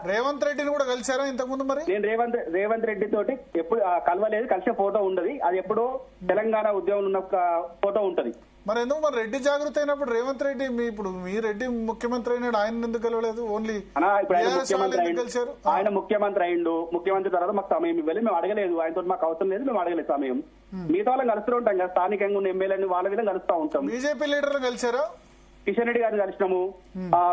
రేవంత్ రెడ్డిని కూడా కలిసారా ఇంతకు ముందు? మరి నేను రేవంత్ రెడ్డి తోటి ఎప్పుడు కలవలేదు, కలిసే ఫోటో ఉండదు. అది ఎప్పుడో తెలంగాణ ఉద్యమంలో ఉన్న ఫోటో ఉంటది. మరి ఎందుకు మరి రెడ్డి జాగృతి అయినప్పుడు రేవంత్ రెడ్డి మీ రెడ్డి ముఖ్యమంత్రి అయినాడు, ఆయన ఎందుకు కలవలేదు? ఓన్లీ కలిసారు. ఆయన ముఖ్యమంత్రి అయిండు. ముఖ్యమంత్రి తర్వాత మాకు సమయం ఇవ్వాలి, మేము అడగలేదు. ఆయనతో మాకు అవసరం లేదు, మేము అడగలేదు సమయం. మిగతా వాళ్ళని కలుస్తూ ఉంటాం కదా, స్థానికంగా ఉన్న ఎమ్మెల్యేని వాళ్ళ విధంగా కలుస్తూ ఉంటాం. బీజేపీ లీడర్లు కలిసారా? కిషన్ రెడ్డి గారిని కలిసినాము.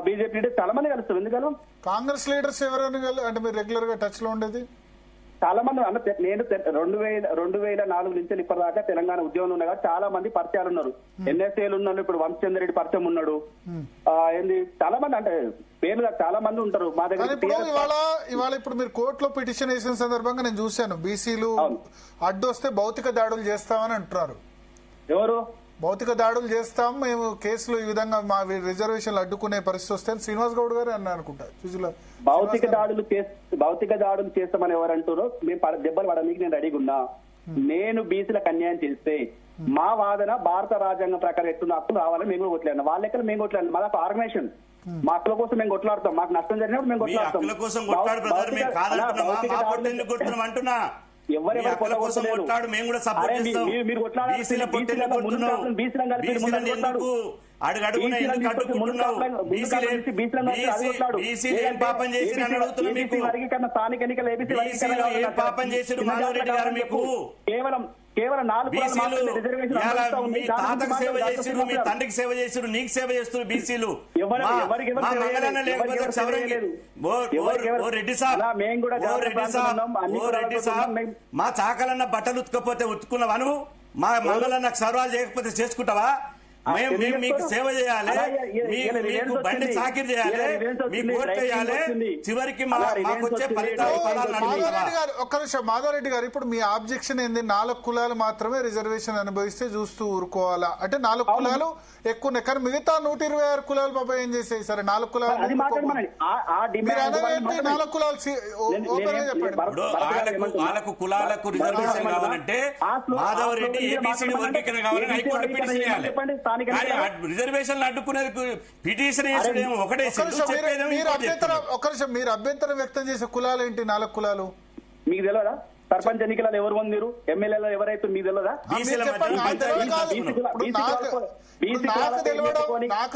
బీజేపీ లీడర్ చాలా మంది కలుస్తాం. ఎందుకని కాంగ్రెస్ లీడర్స్ ఎవరైనా అంటే మీరు రెగ్యులర్ గా టచ్ లో ఉండేది? చాలా మంది నేను 2004 నుంచి ఇప్పటిదాకా తెలంగాణ ఉద్యమంలో ఉన్నా చాలా మంది పరిచయాలు ఉన్నారు. ఎన్ఎస్ఏలు ఉన్నారు. ఇప్పుడు వంశచంద్ర రెడ్డి పరిచయం ఉన్నాడు. ఏంది చాలా మంది అంటే పేర్లు చాలా మంది ఉంటారు మా దగ్గర. ఇవాళ ఇప్పుడు మీరు కోర్టులో పిటిషన్ వేసిన సందర్భంగా నేను చూశాను, బీసీలు అడ్డు వస్తే భౌతిక దాడులు చేస్తామని అంటున్నారు. ఎవరు భౌతిక దాడులు చేస్తాం మేము, కేసులు ఈ విధంగా మా రిజర్వేషన్లు అడ్డుకునే పరిస్థితి వస్తే శ్రీనివాస్ గౌడ్ గారు అన్నారు అనుకుంటా. భౌతిక దాడులు చేస్తామని ఎవరు అంటారో మేము దెబ్బలు పడడానికి నేను రెడీగా ఉన్నా. నేను బీసీలకు అన్యాయం చేస్తే మా వాదన భారత రాజ్యాంగం ప్రకారం ఎట్టున్న హక్కులు రావాలని మేము కూడా కొట్లాడినా. వాళ్ళ లెక్కలు మేము కొట్లాడినా. మాకు ఆర్గనైజేషన్ మా హక్కుల కోసం మేము కొట్లాడతాం. మాకు నష్టం జరిగినప్పుడు మేము కొట్లాడతాం. ఎవరెవరు కొట్లాడు మేము కూడా సపోర్ట్ చేస్తాం. మీరు కేవలం 4 తాతకు సేవ చేసిరు, మీ తండ్రికి సేవ చేసిరు, నీకు సేవ చేస్తున్నారు బీసీలు. మా చాకలన్న బట్టలు ఉతుకపోతే ఉతుకున్నావా నువ్వు? మా మంగళన్న సర్వాలు చేయకపోతే చేసుకుంటావా? మేము మీకు సేవ చేయాలి, మీకు బండి సాకిరి చేయాలి, మీకు ఓట్ చేయాలి. చివరికి మాకు వచ్చే ఫలితాలు. ఒక్క నిమిషం మాధవరెడ్డి గారు, ఇప్పుడు మీ ఆబ్జెక్షన్ ఏంది? 4 కులాలు మాత్రమే రిజర్వేషన్ అనుభవిస్తే చూస్తూ ఊరుకోవాలా అంటే? 4 కులాలు ఎక్కువ ఉన్నాయి, కానీ మిగతా 126 కులాలు పాప ఏం చేసాయి? సరే 4 కులాలు 4 కులాలు చెప్పండి. వాళ్ళకు కులాలకు రిజర్వేషన్ కావాలంటే మాధవరెడ్డి ఏబిసిడి వర్గీకరణ కావాలని హైకోర్టు పిటిషన్ చేయాలి. రిజర్వేషన్ అడ్డుకునేది పిటిషన్ ఒకటే. మీరు అభ్యంతరం వ్యక్తం చేసే కులాలు ఏంటి? 4 కులాలు మీకు తెలియదా? సర్పంచ్ ఎన్నికలలో ఎవరు పొందిరు, ఎమ్మెల్యేలో ఎవరైతే మీకు తెలియదా? నాకు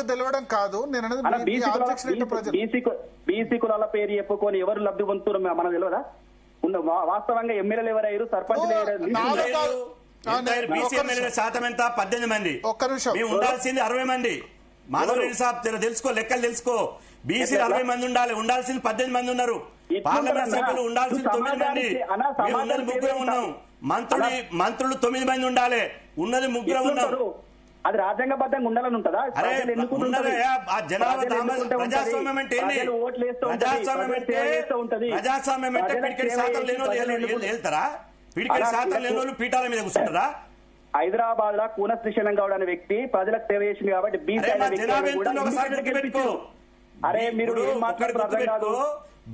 తెలియడం కాదు, బీసీ కులాల పేరు చెప్పుకొని ఎవరు లబ్ధి పొందుతారు మనకు తెలియదా? వాస్తవంగా ఎమ్మెల్యేలు ఎవరయ్యారు, సర్పంచ్ శాతం ఎంత? 18 మంది. ఒక్క నిమిషం, ఉండాల్సింది 60 మంది. మాధవరెడ్డి సాబ్ తెలుసుకో, లెక్కలు తెలుసుకో. బీసీలు 60 మంది ఉండాలి, ఉండాల్సింది 18 మంది ఉన్నారు. పార్లమెంట్ సభ్యులు ఉండాల్సింది 9 మంది. ఉన్నది 3 ఉన్నాం. మంత్రులు 9 మంది ఉండాలి, ఉన్నది 3 ఉన్నాం. అది రాజ్యాంగబద్ధంగా ఉండాలని ఉంటుందా? ప్రజాస్వామ్యం అంటే ప్రజాస్వామ్యం అంటే పిడికెడి శాతం లేని వెళ్తారా? పిడికెడి శాతం లేని వాళ్ళు పీఠాల మీద కూర్చుంటారా? హైదరాబాద్ లో కూన శ్రీశైలం గౌడ్ అనే వ్యక్తి ప్రజలకు సేవ చేసింది కాబట్టి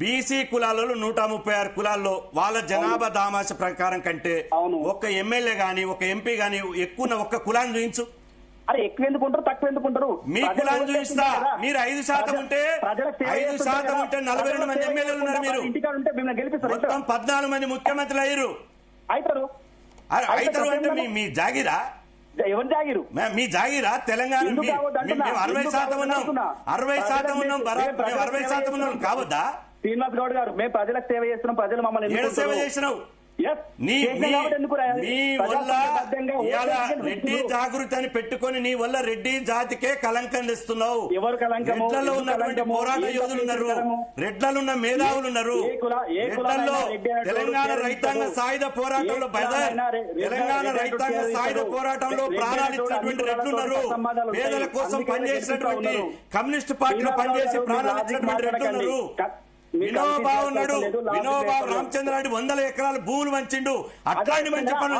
బీసీ కులాలలో 136 కులాల్లో వాళ్ళ జనాభా దామాష ప్రకారం కంటే ఒక ఎమ్మెల్యే గాని ఒక ఎంపీ గాని ఎక్కువ ఒక్క కులాన్ని చూపించు. అరే ఎక్కువ ఎందుకుంటారు, తక్కువ ఎందుకుంటారు? మీ కులాన్ని చూపిస్తా. మీరు 5% ఉంటే 5% ఉంటే 42 మంది ఎమ్మెల్యేలు ఉన్నారు. మీరు ఇంటికాడ ఉంటే మిమ్మల్ని గెలిపిస్తారు. మొత్తం 14 మంది ముఖ్యమంత్రులు అయ్యారు. అవుతారు అంటే మీ జాగిరా? ఎవరు జాగిరు? మీ జాగిరా? తెలంగాణ 60% ఉన్నాం, 60% ఉన్నాం, 60% ఉన్నాం కావద్దా? శ్రీనివాస్ గౌడ్ గారు, మేము ప్రజలకు సేవ చేస్తున్నాం, ప్రజలు మమ్మల్ని సేవ చేసినావు. రెడ్డి జాగృతి అని పెట్టుకుని నీ వల్ల రెడ్డి జాతికే కలంకం తెస్తున్నావు. రెడ్లలో ఉన్నటువంటి పోరాట యోధులు ఉన్నారు, రెడ్లలో ఉన్న మేధావులు ఉన్నారు. రెడ్లలో తెలంగాణ రైతాంగ సాయుధ పోరాటంలో తెలంగాణ రైతాంగ సాయుధ పోరాటంలో ప్రాణాలు ఇచ్చినటువంటి రెడ్లు ఉన్నారు. పేదల కోసం పనిచేసినటువంటి కమ్యూనిస్ట్ పార్టీలో పనిచేసి ప్రాణాలు ఇచ్చినటువంటి రెడ్లు ఉన్నారు. వినోబాబు ఉన్నాడు, వినోబాబు రామచంద్రారెడ్డి 100 ఎకరాల భూములు వంచిండు. అట్లాంటి మంచి పనులు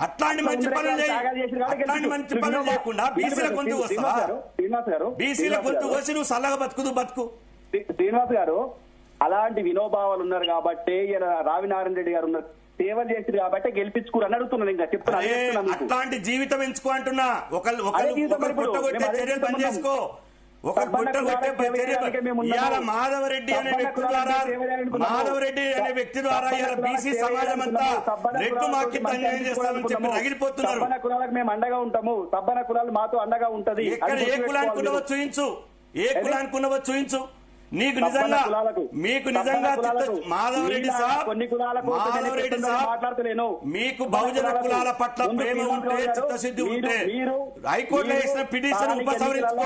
అట్లాంటి మంచి పనులు అట్లాంటి మంచి పనులు చేయకుండా బీసీల గొంతు వస్తావా? బీసీల గొంతు వచ్చి నువ్వు సల్లగా బతుకు. శ్రీనివాస్ గారు, అలాంటి వినోబావాలు ఉన్నారు కాబట్టి రావినారాయణ రెడ్డి గారు ఉన్నారు, సేవ చేసి కాబట్టి గెలిపించుకోరు అని అడుగుతున్నాను. ఇంకా చెప్తున్నా, అట్లాంటి జీవితం ఎంచుకో అంటున్నా. ఒకళ్ళు చర్యలు పని చేసుకో. ఒక గుట్ట కొట్టే ఇవాళ మాధవరెడ్డి అనే వ్యక్తి ద్వారా ఇవాళ బీసీ సమాజం అంతా రెడ్డు మాకి అన్యాయం చేస్తామని చెప్పి రగిలిపోతున్నారు. సబ్బన కులాలకు మేము అండగా ఉంటాము, సబ్బన కులాలు మాతో అండగా ఉంటది. ఎక్కడ ఏ కులానికి ఉన్నవో చూయించు, ఏ కులానికి ఉన్నవో చూయించు. మీకు నిజంగా మాధవరెడ్డి సాబ్ మాట్లాడతలేను. మీకు బహుజన కులాల పట్ల ప్రేమ ఉంటే, చిత్తశుద్ధి ఉంటే హైకోర్టులో వేసిన పిటిషన్ ఉపసంహరించుకో.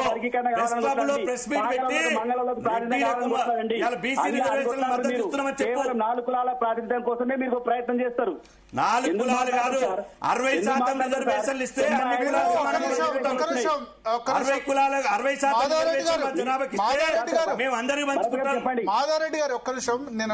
ప్రెస్ క్లబ్ లో ప్రెస్ మీట్ పెట్టి బీసీ రిజర్వేషన్ మద్దతు ఇస్తున్నామని చెప్పు. 4 కులాల ప్రాతినిధ్యం కోసమే మీరు ప్రయత్నం చేస్తారు. 4 కులాలు కాదు, 60% రిజర్వేషన్లు ఇస్తే అన్ని కులాలు 60% జనాభాకి మేము అందరికీ పంచుకుంటాం. మాధవరెడ్డి గారు ఒక్క నిమిషం నేను